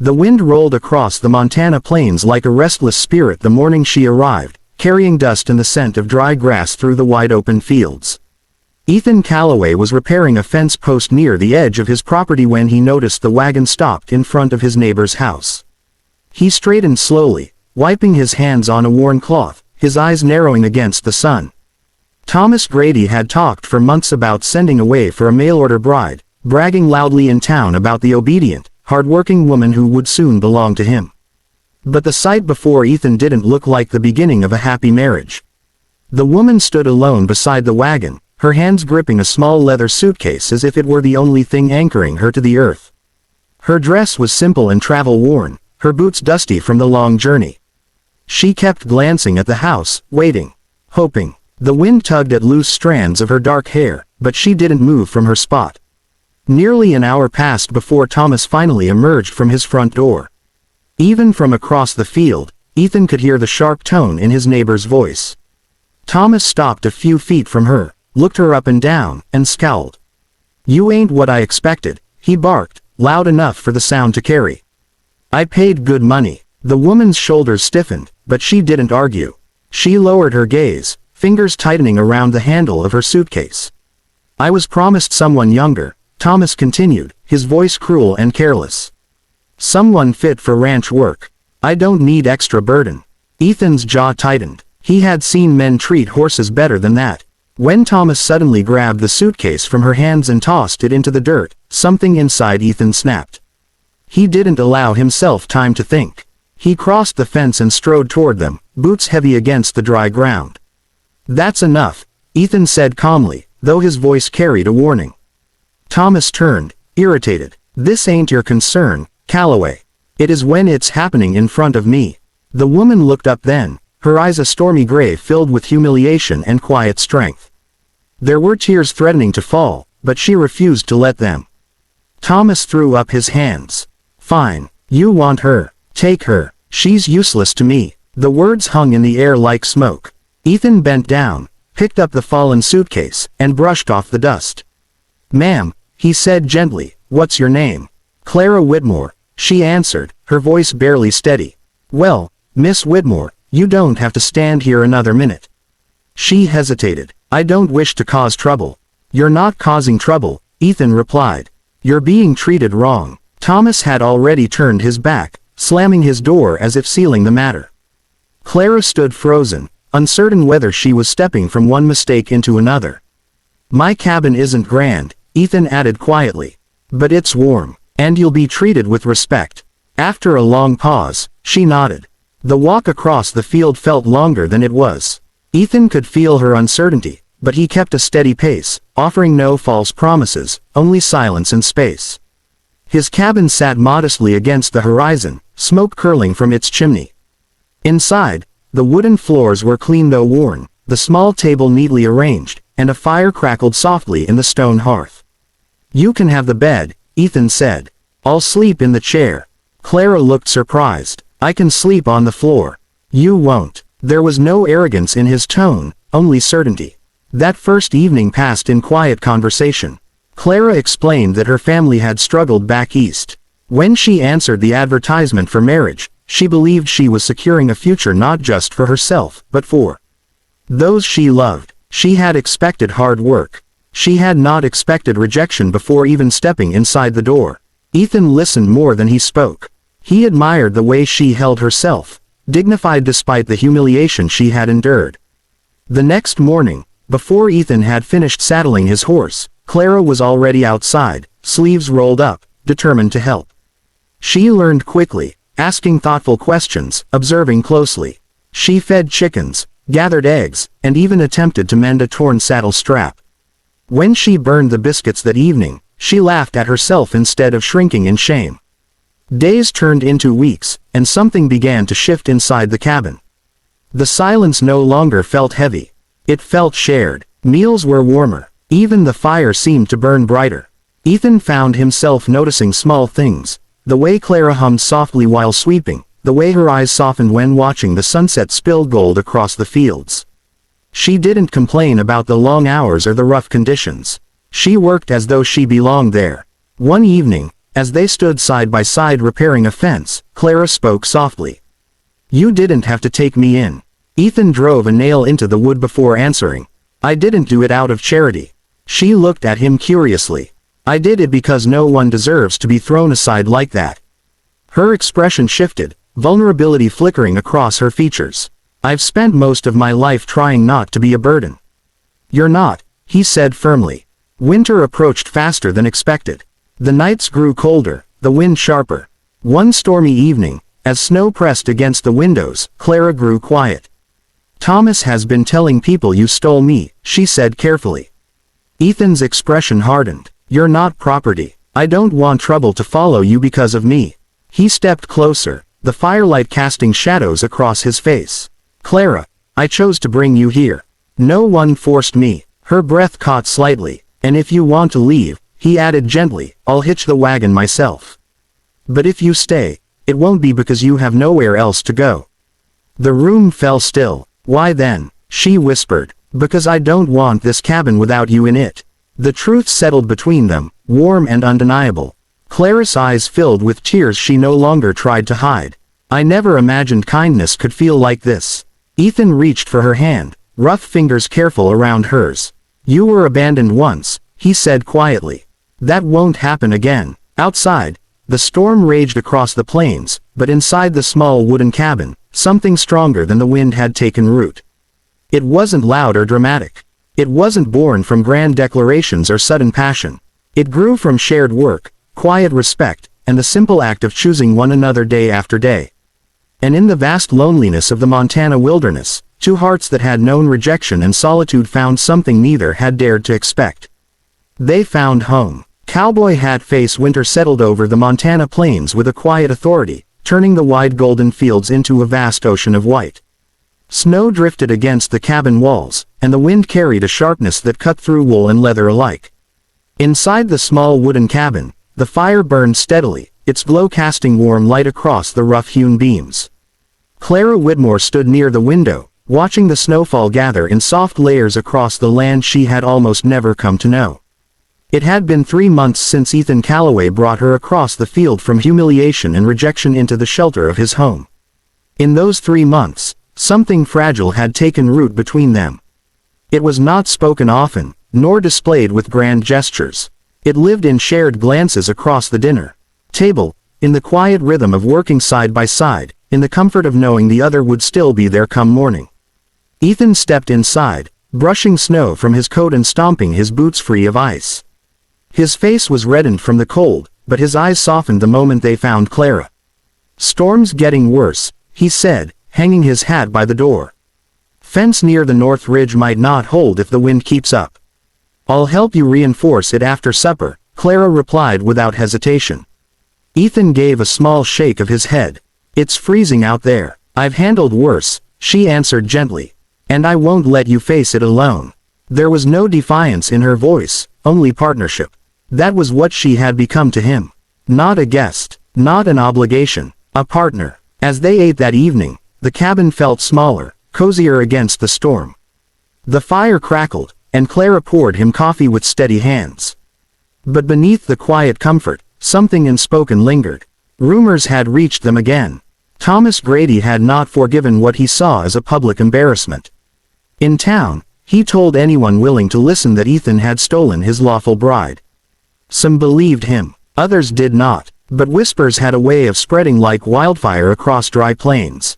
The wind rolled across the Montana plains like a restless spirit the morning she arrived, carrying dust and the scent of dry grass through the wide-open fields. Ethan Calloway was repairing a fence post near the edge of his property when he noticed the wagon stopped in front of his neighbor's house. He straightened slowly, wiping his hands on a worn cloth, his eyes narrowing against the sun. Thomas Grady had talked for months about sending away for a mail-order bride, bragging loudly in town about the obedient, hard-working woman who would soon belong to him. But the sight before Ethan didn't look like the beginning of a happy marriage. The woman stood alone beside the wagon, her hands gripping a small leather suitcase as if it were the only thing anchoring her to the earth. Her dress was simple and travel-worn, her boots dusty from the long journey. She kept glancing at the house, waiting, hoping. The wind tugged at loose strands of her dark hair, but she didn't move from her spot. Nearly an hour passed before Thomas finally emerged from his front door. Even from across the field, Ethan could hear the sharp tone in his neighbor's voice. Thomas stopped a few feet from her, looked her up and down, and scowled. "You ain't what I expected," he barked, loud enough for the sound to carry. "I paid good money." The woman's shoulders stiffened, but she didn't argue. She lowered her gaze, fingers tightening around the handle of her suitcase. "I was promised someone younger," Thomas continued, his voice cruel and careless. "Someone fit for ranch work. I don't need extra burden." Ethan's jaw tightened. He had seen men treat horses better than that. When Thomas suddenly grabbed the suitcase from her hands and tossed it into the dirt, something inside Ethan snapped. He didn't allow himself time to think. He crossed the fence and strode toward them, boots heavy against the dry ground. "That's enough," Ethan said calmly, though his voice carried a warning. Thomas turned, irritated. "This ain't your concern, Calloway. It is when it's happening in front of me." The woman looked up then, her eyes a stormy gray filled with humiliation and quiet strength. There were tears threatening to fall, but she refused to let them. Thomas threw up his hands. "Fine. You want her. Take her. She's useless to me." The words hung in the air like smoke. Ethan bent down, picked up the fallen suitcase, and brushed off the dust. "Ma'am," he said gently, "what's your name?" "Clara Whitmore," she answered, her voice barely steady. "Well, Miss Whitmore, you don't have to stand here another minute." She hesitated. "I don't wish to cause trouble." "You're not causing trouble," Ethan replied. "You're being treated wrong." Thomas had already turned his back, slamming his door as if sealing the matter. Clara stood frozen, uncertain whether she was stepping from one mistake into another. "My cabin isn't grand," Ethan added quietly. "But it's warm, and you'll be treated with respect." After a long pause, she nodded. The walk across the field felt longer than it was. Ethan could feel her uncertainty, but he kept a steady pace, offering no false promises, only silence and space. His cabin sat modestly against the horizon, smoke curling from its chimney. Inside, the wooden floors were clean though worn, the small table neatly arranged, and a fire crackled softly in the stone hearth. "You can have the bed," Ethan said. "I'll sleep in the chair." Clara looked surprised. "I can sleep on the floor." "You won't." There was no arrogance in his tone, only certainty. That first evening passed in quiet conversation. Clara explained that her family had struggled back east. When she answered the advertisement for marriage, she believed she was securing a future not just for herself, but for those she loved. She had expected hard work. She had not expected rejection before even stepping inside the door. Ethan listened more than he spoke. He admired the way she held herself, dignified despite the humiliation she had endured. The next morning, before Ethan had finished saddling his horse, Clara was already outside, sleeves rolled up, determined to help. She learned quickly, asking thoughtful questions, observing closely. She fed chickens, gathered eggs, and even attempted to mend a torn saddle strap. When she burned the biscuits that evening, she laughed at herself instead of shrinking in shame. Days turned into weeks, and something began to shift inside the cabin. The silence no longer felt heavy. It felt shared. Meals were warmer. Even the fire seemed to burn brighter. Ethan found himself noticing small things. The way Clara hummed softly while sweeping, the way her eyes softened when watching the sunset spill gold across the fields. She didn't complain about the long hours or the rough conditions. She worked as though she belonged there. One evening, As they stood side by side repairing a fence, Clara spoke softly. "You didn't have to take me in." Ethan drove a nail into the wood before answering. "I didn't do it out of charity." She looked at him curiously. "I did it because no one deserves to be thrown aside like that." Her expression shifted, vulnerability flickering across her features. "I've spent most of my life trying not to be a burden." "You're not," he said firmly. Winter approached faster than expected. The nights grew colder, the wind sharper. One stormy evening, as snow pressed against the windows, Clara grew quiet. "Thomas has been telling people you stole me," she said carefully. Ethan's expression hardened. "You're not property. I don't want trouble to follow you because of me." He stepped closer, the firelight casting shadows across his face. "Clara, I chose to bring you here. No one forced me." Her breath caught slightly. "And if you want to leave," he added gently, "I'll hitch the wagon myself. But if you stay, it won't be because you have nowhere else to go." The room fell still. "Why then?" she whispered. "Because I don't want this cabin without you in it." The truth settled between them, warm and undeniable. Clara's eyes filled with tears she no longer tried to hide. "I never imagined kindness could feel like this." Ethan reached for her hand, rough fingers careful around hers. "You were abandoned once," he said quietly. "That won't happen again." Outside, the storm raged across the plains, but inside the small wooden cabin, something stronger than the wind had taken root. It wasn't loud or dramatic. It wasn't born from grand declarations or sudden passion. It grew from shared work, quiet respect, and the simple act of choosing one another day after day. And in the vast loneliness of the Montana wilderness, two hearts that had known rejection and solitude found something neither had dared to expect. They found home. Cowboy hat face winter settled over the Montana plains with a quiet authority, turning the wide golden fields into a vast ocean of white. Snow drifted against the cabin walls, and the wind carried a sharpness that cut through wool and leather alike. Inside the small wooden cabin, the fire burned steadily, its glow casting warm light across the rough-hewn beams. Clara Whitmore stood near the window, watching the snowfall gather in soft layers across the land she had almost never come to know. It had been 3 months since Ethan Calloway brought her across the field from humiliation and rejection into the shelter of his home. In those 3 months, something fragile had taken root between them. It was not spoken often, nor displayed with grand gestures. It lived in shared glances across the dinner table, in the quiet rhythm of working side by side, in the comfort of knowing the other would still be there come morning. Ethan stepped inside, brushing snow from his coat and stomping his boots free of ice. His face was reddened from the cold, but his eyes softened the moment they found Clara. "Storm's getting worse," he said, hanging his hat by the door. "Fence near the north ridge might not hold if the wind keeps up." "I'll help you reinforce it after supper," Clara replied without hesitation. Ethan gave a small shake of his head. "It's freezing out there." "I've handled worse," she answered gently. "And I won't let you face it alone." There was no defiance in her voice, only partnership. That was what she had become to him. Not a guest, not an obligation, a partner. As they ate that evening, the cabin felt smaller, cozier against the storm. The fire crackled, and Clara poured him coffee with steady hands. But beneath the quiet comfort, something unspoken lingered. Rumors had reached them again. Thomas Grady had not forgiven what he saw as a public embarrassment. In town, he told anyone willing to listen that Ethan had stolen his lawful bride. Some believed him, others did not, but whispers had a way of spreading like wildfire across dry plains.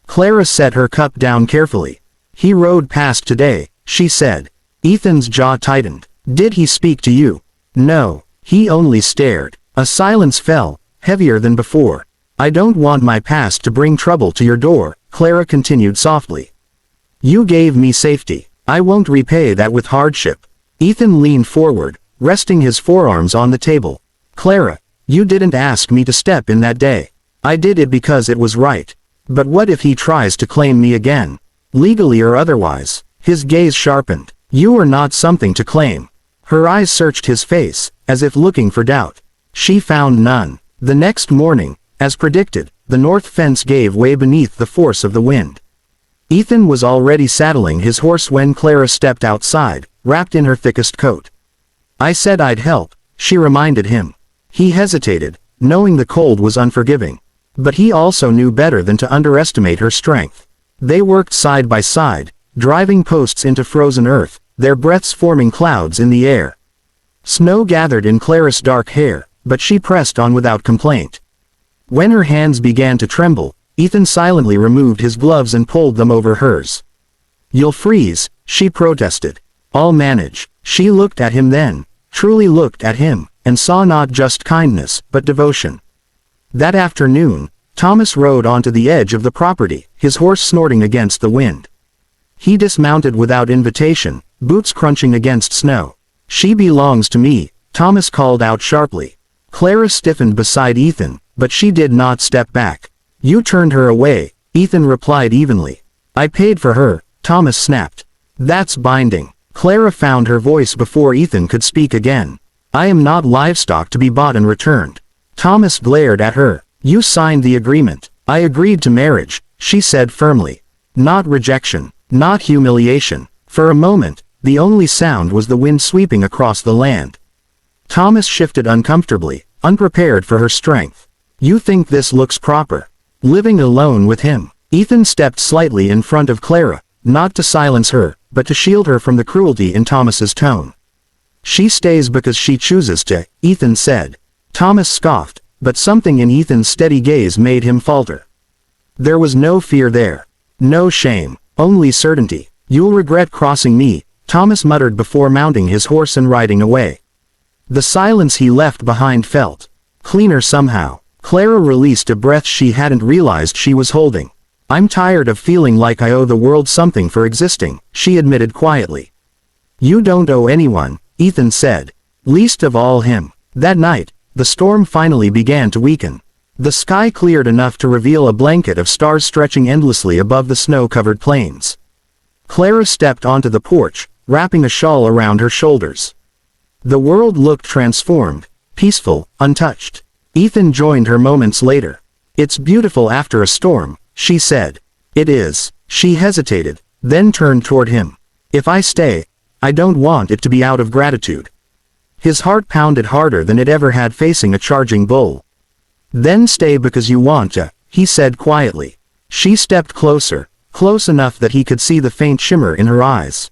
Clara set her cup down carefully. "He rode past today," she said. Ethan's jaw tightened. "Did he speak to you?" "No, he only stared." A silence fell, heavier than before. "I don't want my past to bring trouble to your door," Clara continued softly. "You gave me safety. I won't repay that with hardship." Ethan leaned forward, resting his forearms on the table. "Clara, you didn't ask me to step in that day. I did it because it was right. But what if he tries to claim me again? Legally or otherwise?" His gaze sharpened. "You are not something to claim." Her eyes searched his face, as if looking for doubt. She found none. The next morning, as predicted, the north fence gave way beneath the force of the wind. Ethan was already saddling his horse when Clara stepped outside, wrapped in her thickest coat. "I said I'd help," she reminded him. He hesitated, knowing the cold was unforgiving. But he also knew better than to underestimate her strength. They worked side by side, driving posts into frozen earth, their breaths forming clouds in the air. Snow gathered in Clara's dark hair, but she pressed on without complaint. When her hands began to tremble, Ethan silently removed his gloves and pulled them over hers. "You'll freeze," she protested. "I'll manage." She looked at him then, truly looked at him, and saw not just kindness, but devotion. That afternoon, Thomas rode onto the edge of the property, his horse snorting against the wind. He dismounted without invitation, boots crunching against snow. "She belongs to me," Thomas called out sharply. Clara stiffened beside Ethan, but she did not step back. "You turned her away," Ethan replied evenly. "I paid for her," Thomas snapped. "That's binding." Clara found her voice before Ethan could speak again. "I am not livestock to be bought and returned." Thomas glared at her. "You signed the agreement." "I agreed to marriage," she said firmly. "Not rejection. Not humiliation." For a moment, the only sound was the wind sweeping across the land. Thomas shifted uncomfortably, unprepared for her strength. "You think this looks proper? Living alone with him?" Ethan stepped slightly in front of Clara, not to silence her, but to shield her from the cruelty in Thomas's tone. "She stays because she chooses to," Ethan said. Thomas scoffed, but something in Ethan's steady gaze made him falter. There was no fear there. No shame, only certainty. "You'll regret crossing me," Thomas muttered before mounting his horse and riding away. The silence he left behind felt cleaner somehow. Clara released a breath she hadn't realized she was holding. "I'm tired of feeling like I owe the world something for existing," she admitted quietly. "You don't owe anyone," Ethan said. "Least of all him." That night, the storm finally began to weaken. The sky cleared enough to reveal a blanket of stars stretching endlessly above the snow-covered plains. Clara stepped onto the porch, wrapping a shawl around her shoulders. The world looked transformed, peaceful, untouched. Ethan joined her moments later. "It's beautiful after a storm," she said. "It is." She hesitated, then turned toward him. "If I stay, I don't want it to be out of gratitude." His heart pounded harder than it ever had facing a charging bull. "Then stay because you want to," he said quietly. She stepped closer, close enough that he could see the faint shimmer in her eyes.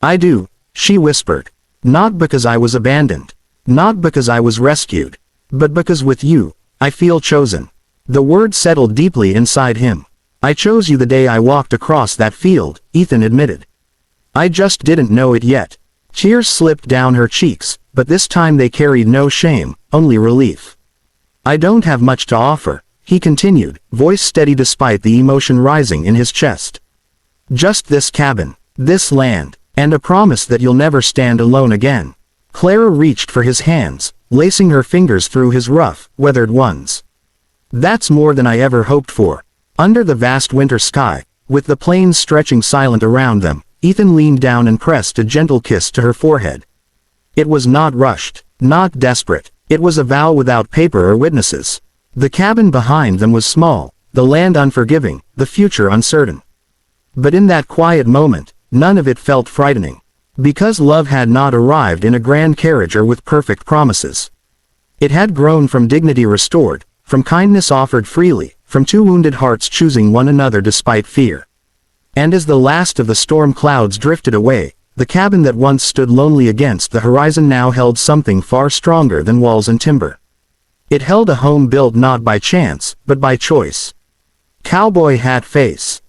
"I do," she whispered. "Not because I was abandoned. Not because I was rescued. But because with you, I feel chosen." The word settled deeply inside him. "I chose you the day I walked across that field," Ethan admitted. "I just didn't know it yet." Tears slipped down her cheeks, but this time they carried no shame, only relief. "I don't have much to offer," he continued, voice steady despite the emotion rising in his chest. "Just this cabin, this land, and a promise that you'll never stand alone again." Clara reached for his hands, lacing her fingers through his rough, weathered ones. "That's more than I ever hoped for." Under the vast winter sky, with the plains stretching silent around them, Ethan leaned down and pressed a gentle kiss to her forehead. It was not rushed, not desperate. It was a vow without paper or witnesses. The cabin behind them was small, the land unforgiving, the future uncertain. But in that quiet moment, none of it felt frightening. Because love had not arrived in a grand carriage or with perfect promises. It had grown from dignity restored, from kindness offered freely, from two wounded hearts choosing one another despite fear. And as the last of the storm clouds drifted away, the cabin that once stood lonely against the horizon now held something far stronger than walls and timber. It held a home built not by chance, but by choice. Cowboy hat face.